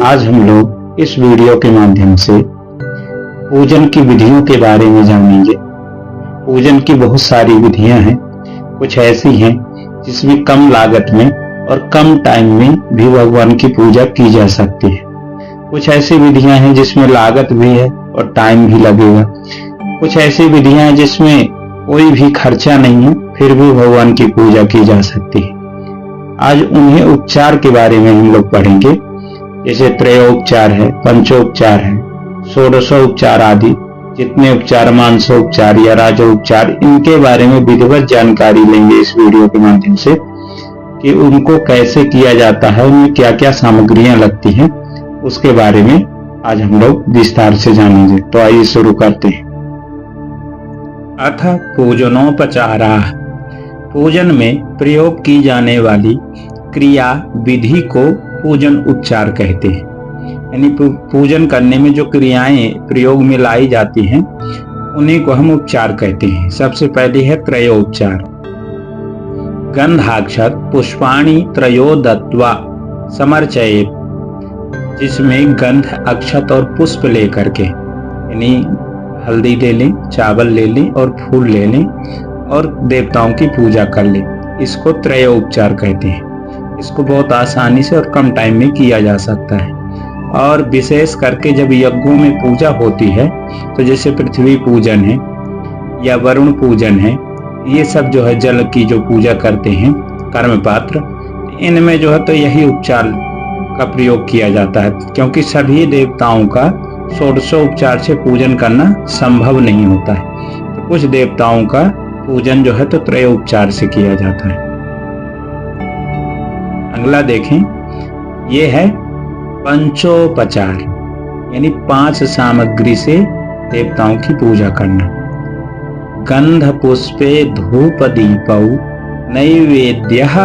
आज हम लोग इस वीडियो के माध्यम से पूजन की विधियों के बारे में जानेंगे। पूजन की बहुत सारी विधियां हैं। कुछ ऐसी हैं जिसमें कम लागत में और कम टाइम में भी भगवान की पूजा की जा सकती है। कुछ ऐसी विधियां हैं जिसमें लागत भी है और टाइम भी लगेगा। कुछ ऐसी विधियां हैं जिसमें कोई भी खर्चा नहीं है, फिर भी भगवान की पूजा की जा सकती है। आज उन्हीं उपचार के बारे में हम लोग पढ़ेंगे, जैसे त्रयोपचार है, पंचोपचार है, षोडशोपचार आदि जितने उपचार, मानसोपचार या राजोपचार, इनके बारे में विधिवत जानकारी लेंगे इस वीडियो के माध्यम से कि उनको कैसे किया जाता है, उनमें क्या क्या सामग्रियां लगती हैं, उसके बारे में आज हम लोग विस्तार से जानेंगे। तो आइए शुरू करते हैं। अथ पूजनोपचारा, पूजन में प्रयोग की जाने वाली क्रिया विधि को पूजन उपचार कहते हैं। यानी पूजन करने में जो क्रियाएं प्रयोग में लाई जाती हैं उन्हीं को हम उपचार कहते हैं। सबसे पहली है त्रयोपचार। गंधाक्षत पुष्पाणि त्रयो दत्वा समर्चयेत्, जिसमें गंध, अक्षत और पुष्प लेकर के, यानी हल्दी ले लें, चावल ले लें और फूल ले लें और देवताओं की पूजा कर लें, इसको त्रयोपचार कहते हैं। इसको बहुत आसानी से और कम टाइम में किया जा सकता है। और विशेष करके जब यज्ञों में पूजा होती है, तो जैसे पृथ्वी पूजन है या वरुण पूजन है, ये सब जो है जल की जो पूजा करते हैं, कर्म पात्र, इनमें जो है तो यही उपचार का प्रयोग किया जाता है, क्योंकि सभी देवताओं का षोडशोपचार से पूजन करना संभव नहीं होता है। तो कुछ देवताओं का पूजन जो है तो त्रयोपचार से किया जाता है। अगला देखें, ये है पंचोपचार, यानी 5 सामग्री से देवताओं की पूजा करना। गंध पुष्पे धूप दीपौ नैवेद्यः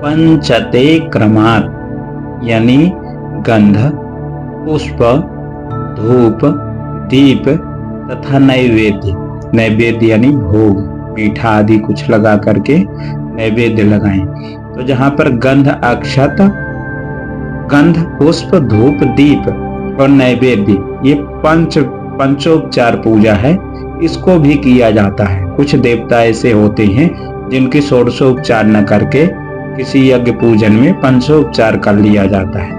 पंचते क्रमात्, यानी गंध, पुष्प, धूप, दीप तथा नैवेद्य। नैवेद्य यानी भोग, मीठा आदि कुछ लगा करके नैवेद्य लगाएं। तो जहां पर गंध, अक्षत, गंध, पुष्प, धूप, दीप और नैवेद्य, ये पंचोपचार पूजा है, इसको भी किया जाता है। कुछ देवता ऐसे होते हैं जिनकी षोडशोपचार न करके किसी यज्ञ पूजन में पंचोपचार कर लिया जाता है।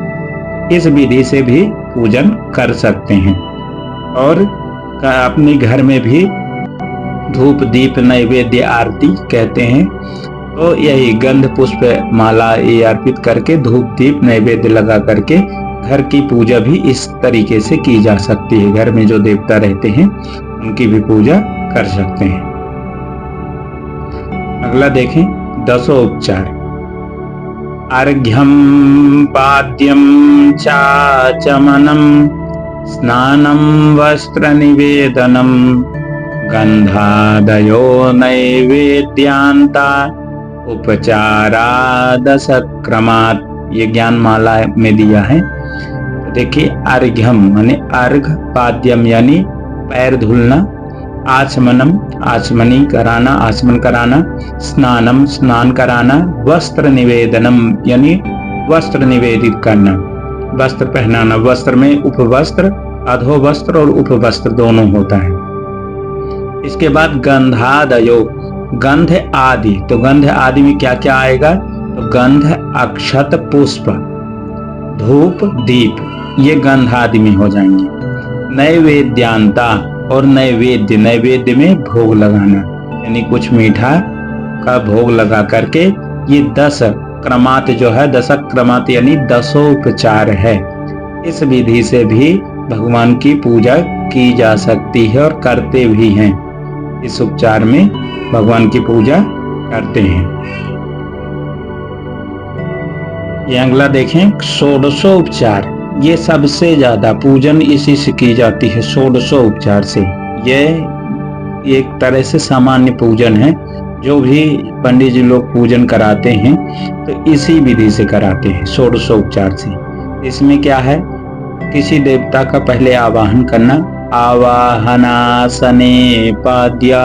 इस विधि से भी पूजन कर सकते हैं। और अपने घर में भी धूप, दीप, नैवेद्य, आरती कहते हैं, तो यही गंध, पुष्प, माला ये अर्पित करके धूप, दीप, नैवेद्य लगा करके घर की पूजा भी इस तरीके से की जा सकती है। घर में जो देवता रहते हैं उनकी भी पूजा कर सकते हैं। अगला देखें, दशोपचार। अर्घ्यम पाद्यम चाचमनम स्नानम वस्त्र निवेदनम गंधादयो नैवेद्यांता उपचारा दशक्रमात्, ये ज्ञान माला में दिया है। तो देखिए, अर्घ्यम माने अर्घ, पाद्यम यानी पैर धुलना, आचमनम आचमनी कराना, आचमन कराना, स्नानम स्नान कराना, वस्त्र निवेदनम यानी वस्त्र निवेदित करना, वस्त्र पहनाना। वस्त्र में उपवस्त्र, अधो वस्त्र और उपवस्त्र दोनों होता है। इसके बाद गंधादयो, गंध आदि। तो गंध आदि में क्या क्या आएगा? तो गंध, अक्षत, पुष्प, धूप, दीप, ये गंध आदि में हो जाएंगे। नैवेद्यांता और नैवेद्य, नैवेद्य में भोग लगाना, यानी कुछ मीठा का भोग लगा करके, ये 10 क्रमात् जो है, दशक्रमात् यानी दशोपचार है। इस विधि से भी भगवान की पूजा की जा सकती है और करते भी हैं। इस उपचार में भगवान की पूजा करते हैं। ये अगला देखें, षोडशोपचार। ये सबसे ज्यादा पूजन इसी से की जाती है, षोडशोपचार से। ये एक तरह से सामान्य पूजन है, जो भी पंडित जी लोग पूजन कराते हैं तो इसी विधि से कराते हैं, षोडशोपचार से। इसमें क्या है, किसी देवता का पहले आवाहन करना, आवाहनासने पाद्या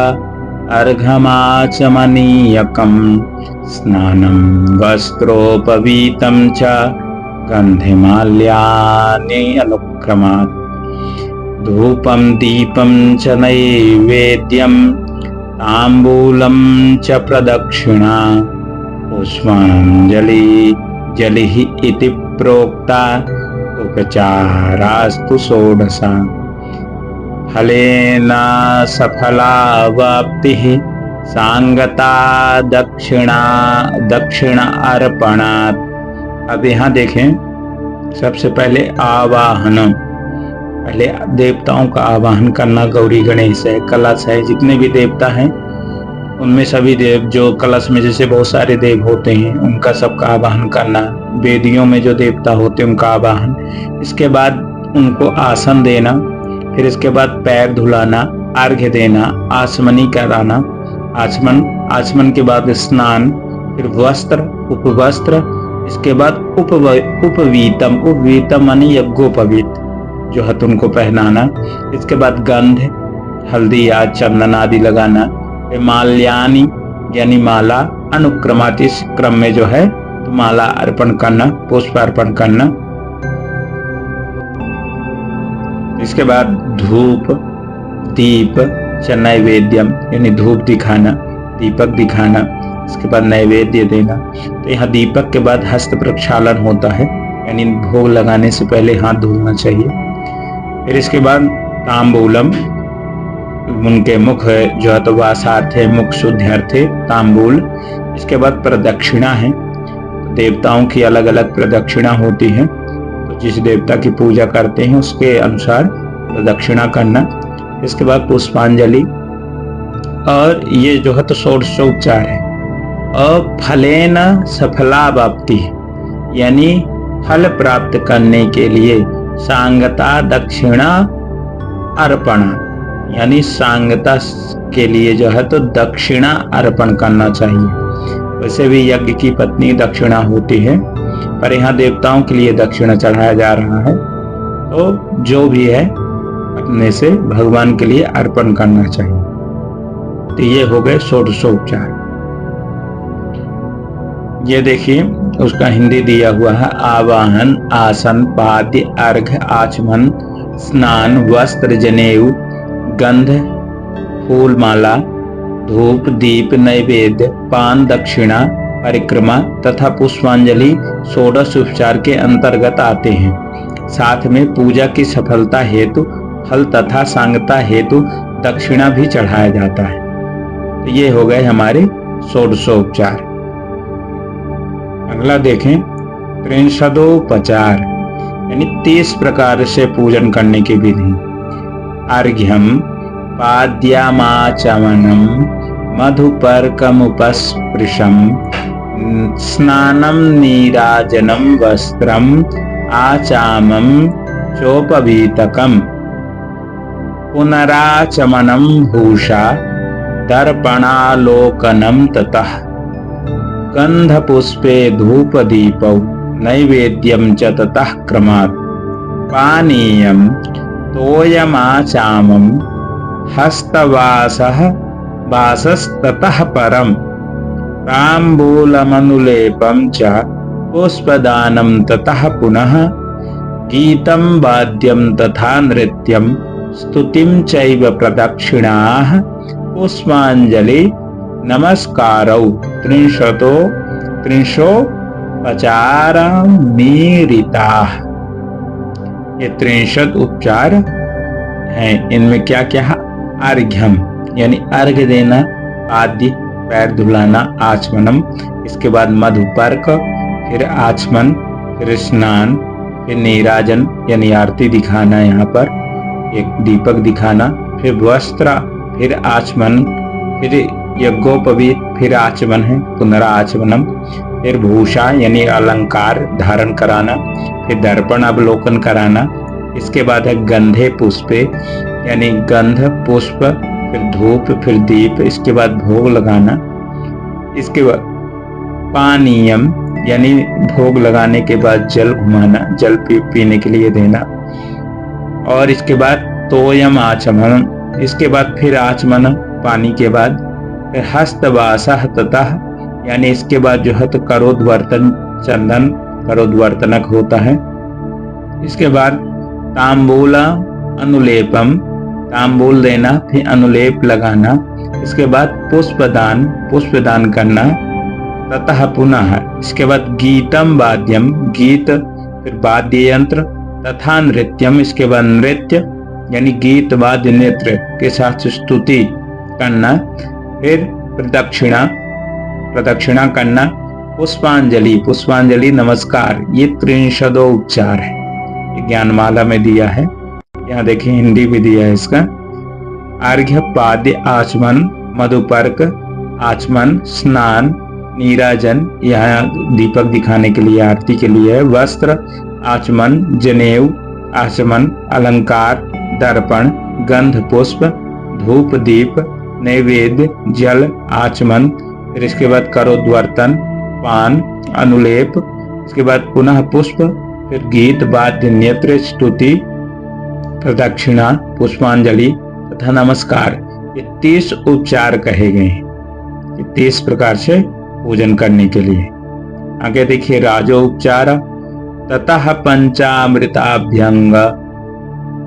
अर्घमाचमनीयकम स्नानम वस्त्रोपवीतम च गंधे माल्यानि अनुक्रमात् धूपं दीपं च नैवेद्यं ताम्बूलं च प्रदक्षिणा पुष्पाञ्जलि जलिः इति प्रोक्ता उपचारास्तु षोडशा फलेन सफलावाप्तिः सांगता दक्षिणा अर्पणात्। अब यहाँ देखें, सबसे पहले आवाहन, पहले देवताओं का आवाहन करना। गौरी गणेश है, कलश है, जितने भी देवता हैं उनमें सभी देव, जो कलश में जैसे बहुत सारे देव होते हैं उनका सबका आवाहन करना, वेदियों में जो देवता होते हैं उनका आवाहन, इसके बाद उनको आसन देना, फिर इसके बाद पैर धुलाना, अर्घ्य देना, आचमनी कराना, आचमन के बाद स्नान, फिर वस्त्र, उपवस्त्र, इसके बाद उपवीतम मानी यज्ञोपवीत जो है उनको पहनाना, इसके बाद गंध, हल्दी या चंदन आदि लगाना, फिर माल्यानि यानी माला, अनुक्रमात इस क्रम में जो है तो माला अर्पण करना, पुष्प अर्पण करना, इसके बाद धूप दीप च नैवेद्यम यानी धूप दिखाना, दीपक दिखाना, इसके बाद नैवेद्य देना। तो यहाँ दीपक के बाद हस्त प्रक्षालन होता है, यानी भोग लगाने से पहले हाथ धोना चाहिए। फिर इसके बाद तांबूलम, उनके मुख जो है तो वासार्थे, मुख शुद्ध्यर्थे तांबूल। इसके बाद प्रदक्षिणा है, तो देवताओं की अलग अलग प्रदक्षिणा होती है, तो जिस देवता की पूजा करते हैं उसके अनुसार प्रदक्षिणा करना। इसके बाद पुष्पांजलि, और ये जो है तो षोडशोपचार है। फलेन सफलावाप्ति यानी फल प्राप्त करने के लिए सांगता दक्षिणा अर्पण, यानी सांगता के लिए जो है तो दक्षिणा अर्पण करना चाहिए। वैसे भी यज्ञ की पत्नी दक्षिणा होती है, पर यहाँ देवताओं के लिए दक्षिणा चढ़ाया जा रहा है, तो जो भी है अपने से भगवान के लिए अर्पण करना चाहिए। तो ये हो गए षोडशोपचार। ये देखिए उसका हिंदी दिया हुआ है, आवाहन, आसन, पाद्य, अर्घ, आचमन, स्नान, वस्त्र, जनेऊ, गंध, फूल माला, धूप दीप, नैवेद्य, पान, दक्षिणा, परिक्रमा तथा पुष्पांजलि षोडश उपचार के अंतर्गत आते हैं। साथ में पूजा की सफलता हेतु फल तथा सांगता हेतु दक्षिणा भी चढ़ाया जाता है। तो ये हो गए हमारे षोडशोपचार। अगला देखें, त्रिंशदोपचार यानी 30 प्रकार से पूजन करने की विधि। अर्घ्यम पाद्यमाचमनम मधुपर्कमुपस्पृशम स्नानं नीराजनं वस्त्रम आचामं चोपवीतकम पुनराचमनं भूषा दर्पणालोकनं ततः गंधपुष्पे धूपदीपौ नैवेद्यं च ततः क्रमात् पानीयं तोयमाचामं हस्तवासस्ततः परं ताम्बूलमनुलेपं च पुष्पदानं ततः पुनः गीतं वाद्यं तथा नृत्यं स्तुतिं चैव प्रदक्षिणाः पुष्पांजलि नमस्कारौ त्रिंशोपचारामीरिताः। ये 63 उपचार हैं। इनमें क्या क्या है? अर्घ्यम यानी अर्घ्य देना, आदि पैर धुलाना, आचमनम, इसके बाद मधुपर्क, फिर आचमन, फिर स्नान, फिर नीराजन यानी आरती दिखाना, यहाँ पर एक दीपक दिखाना, फिर वस्त्र, फिर आचमन, फिर यज्ञोपवीत, फिर आचमन है पुनराचमनम, फिर भूषा यानी अलंकार धारण कराना, फिर दर्पण अवलोकन कराना, इसके बाद है गंधे पुष्पे यानी गंध पुष्प, फिर धूप, फिर दीप, इसके बाद भोग लगाना, इसके बाद पानीयम यानी भोग लगाने के बाद जल घुमाना, जल पीने के लिए देना, और इसके बाद तोयम आचमन, इसके बाद फिर आचमन पानी के बाद, फिर हस्तवासः ततः यानी इसके बाद जो है तो करोद बर्तन चंदन करोद्वर्तनक होता है। इसके बाद तांबूला अनुलेपम, तांबूल देना फिर अनुलेप लगाना। इसके बाद पुष्पदान, पुष्पदान करना। ततः पुनः, इसके बाद गीतम वाद्यम, गीत फिर वाद्य यंत्र। तथा नृत्यम, इसके बाद नृत्य यानी गीत वाद्य नृत्य के साथ स्तुति करना। फिर प्रदक्षिणा, प्रदक्षिणा करना। पुष्पांजलि, पुष्पांजलि नमस्कार। ये 63 उपचार है, ये ज्ञानमाला में दिया है। यहाँ देखिए हिंदी भी दिया है इसका। अर्घ्य, पाद्य, आचमन, मधुपर्क, आचमन, स्नान, नीराजन, यहाँ दीपक दिखाने के लिए, आरती के लिए है। वस्त्र, आचमन, जनेऊ, आचमन, अलंकार, दर्पण, गंध पुष्प, धूप दीप, नैवेद्य, जल, आचमन। फिर इसके बाद करोद्वर्तन, पान, अनुलेप। इसके बाद पुनः पुष्प, फिर गीत वाद्य नृत्य, स्तुति, प्रदक्षिणा, पुष्पांजलि तथा नमस्कार। ये 30 उपचार कहे गए हैं, ये 30 प्रकार से पूजन करने के लिए। आगे देखिए राजोपचार। ततः पंचामृताभ्यंग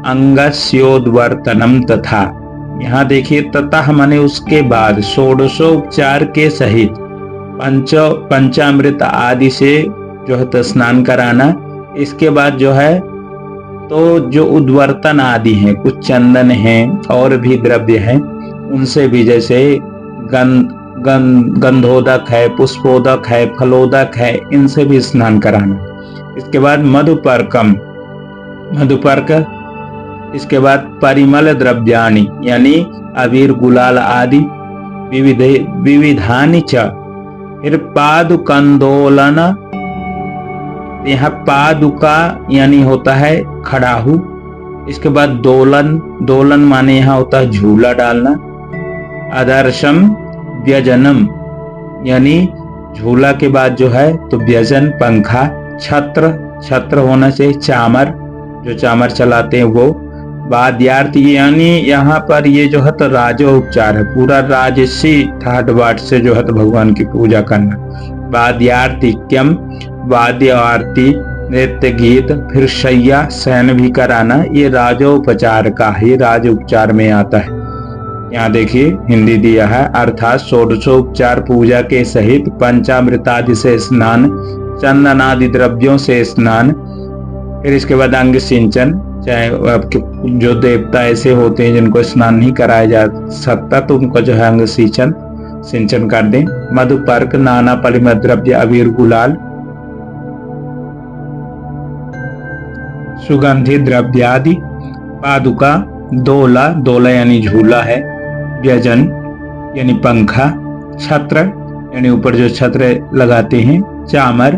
अंगस्योद्वर्तनम तथा, यहाँ देखिए ततः माने उसके बाद, षोडशोपचार के सहित पंचामृत आदि से जो है तो स्नान कराना। इसके बाद जो है तो जो उद्वर्तन आदि हैं, कुछ चंदन हैं और भी द्रव्य हैं, उनसे भी, जैसे गंधोदक है, पुष्पोदक है, फलोदक है, इनसे भी स्नान कराना। इसके बाद मधुपर्कम, मधुपर्क। इसके बाद परिमल द्रव्याणि यानी अबीर गुलाल आदि, विविधानि च। फिर पादुकंदोलन, यहाँ पादुका यानी होता है खड़ाहू। इसके बाद दोलन, दोलन माने यहाँ होता है झूला डालना। आदर्शम व्यजनम यानी झूला के बाद जो है तो व्यजन, पंखा। छत्र, छत्र होना चाहिए। चामर, जो चामर चलाते हैं वो। वाद्यार्थी यानी यहाँ पर ये जो है तो राजोपचार है, पूरा राजसी ठाट बाट से जो है तो भगवान की पूजा करना। वाद्यार्थिक्यम, वाद्य आरती, नृत्य गीत, फिर शैया, शयन भी कराना। ये राजोपचार का ही राजोपचार में आता है। यहाँ देखिए हिंदी दिया है, अर्थात षोडशोपचार पूजा के सहित पंचामृतादि से स्नान, चंदन आदि द्रव्यों से स्नान। फिर इसके बाद अंग सिंचन, चाहे आपके जो देवता ऐसे होते हैं जिनको स्नान नहीं कराया जा सकता तो उनको जो है अंग सिंचन कर दें। मधुपर्क, नाना परिमल द्रव्य, अबीर गुलाल, सुगंधित द्रव्यादि, पादुका, दोला, दोला यानी झूला है। व्यजन यानी पंखा। छत्र यानी ऊपर जो छत्र लगाते हैं। चामर,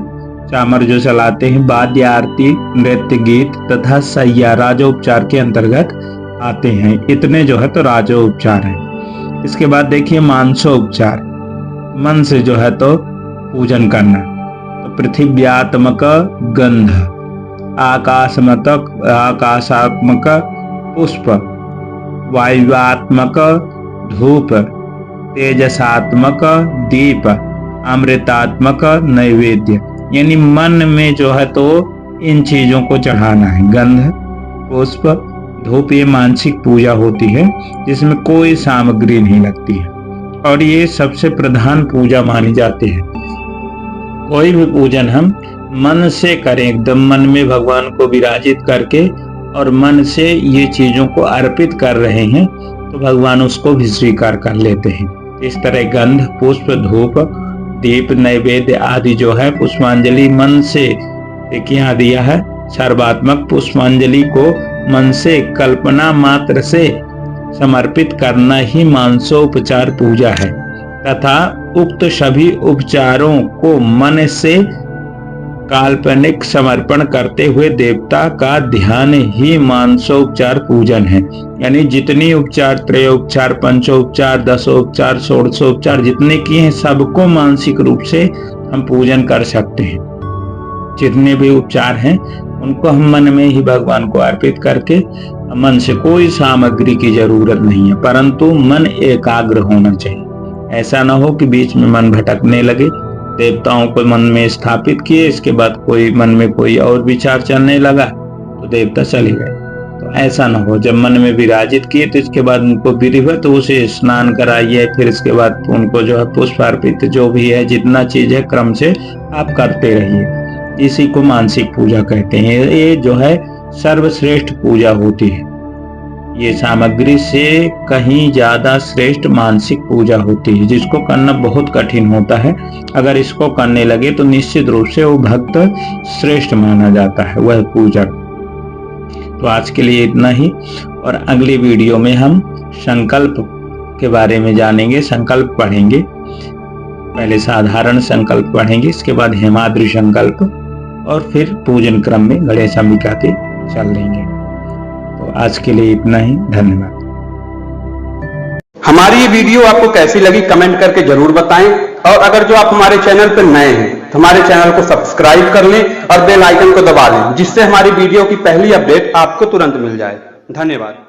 चामर जो चलाते हैं। वाद्य आरती, नृत्य गीत तथा सैया राजोपचार के अंतर्गत आते हैं। इतने जो है तो राजोपचार है। इसके बाद देखिए मानसोपचार, मन से जो है तो पूजन करना। तो पृथ्व्यात्मक गंध, आकाशात्मक पुष्प, वायुआत्मक धूप, तेजसात्मक दीप, अमृतात्मक नैवेद्य। यानी मन में जो है तो इन चीजों को चढ़ाना है। गंध, पुष्प, धूप, ये मानसिक पूजा होती है जिसमें कोई सामग्री नहीं लगती है और ये सबसे प्रधान पूजा मानी जाती है। कोई भी पूजन हम मन से करें, एकदम मन में भगवान को विराजित करके और मन से ये चीजों को अर्पित कर रहे हैं तो भगवान उसको भी स्वीकार कर लेते हैं। इस तरह गंध, पुष्प, धूप, दीप, नैवेद्य आदि जो है पुष्पांजलि मन से, देखिए यहाँ दिया है सर्वात्मक पुष्पांजलि को मन से, कल्पना मात्र से समर्पित करना ही मानसोपचार पूजा है तथा उक्त सभी उपचारों को मन से काल्पनिक समर्पण करते हुए देवता का ध्यान ही मानसोपचार पूजन है। यानी जितनी उपचार, त्रयोपचार, पंचोपचार, दसोपचार, षोडशोपचार जितने किए हैं सबको मानसिक रूप से हम पूजन कर सकते हैं। जितने भी उपचार हैं उनको हम मन में ही भगवान को अर्पित करके, मन से कोई सामग्री की जरूरत नहीं है, परंतु मन एकाग्र होना चाहिए। ऐसा ना हो कि बीच में मन भटकने लगे, देवताओं को मन में स्थापित किए, इसके बाद कोई मन में कोई और विचार चलने लगा तो देवता चले गए। तो ऐसा न हो, जब मन में विराजित किए तो इसके बाद उनको विधिवत उसे स्नान कराइए, फिर इसके बाद उनको जो है पुष्प अर्पित जो भी है जितना चीज है क्रम से आप करते रहिए। इसी को मानसिक पूजा कहते हैं। ये जो है सर्वश्रेष्ठ पूजा होती है। ये सामग्री से कहीं ज्यादा श्रेष्ठ मानसिक पूजा होती है, जिसको करना बहुत कठिन होता है। अगर इसको करने लगे तो निश्चित रूप से वो भक्त श्रेष्ठ माना जाता है, वह पूजक। तो आज के लिए इतना ही, और अगली वीडियो में हम संकल्प के बारे में जानेंगे, संकल्प पढ़ेंगे। पहले साधारण संकल्प पढ़ेंगे, इसके बाद हेमाद्रि संकल्प, और फिर पूजन क्रम में गणेश अंबिका के चल लेंगे। तो आज के लिए इतना ही, धन्यवाद। हमारी ये वीडियो आपको कैसी लगी कमेंट करके जरूर बताएं, और अगर जो आप हमारे चैनल पर नए हैं तो हमारे चैनल को सब्सक्राइब कर लें और बेल आइकन को दबा लें, जिससे हमारी वीडियो की पहली अपडेट आपको तुरंत मिल जाए। धन्यवाद।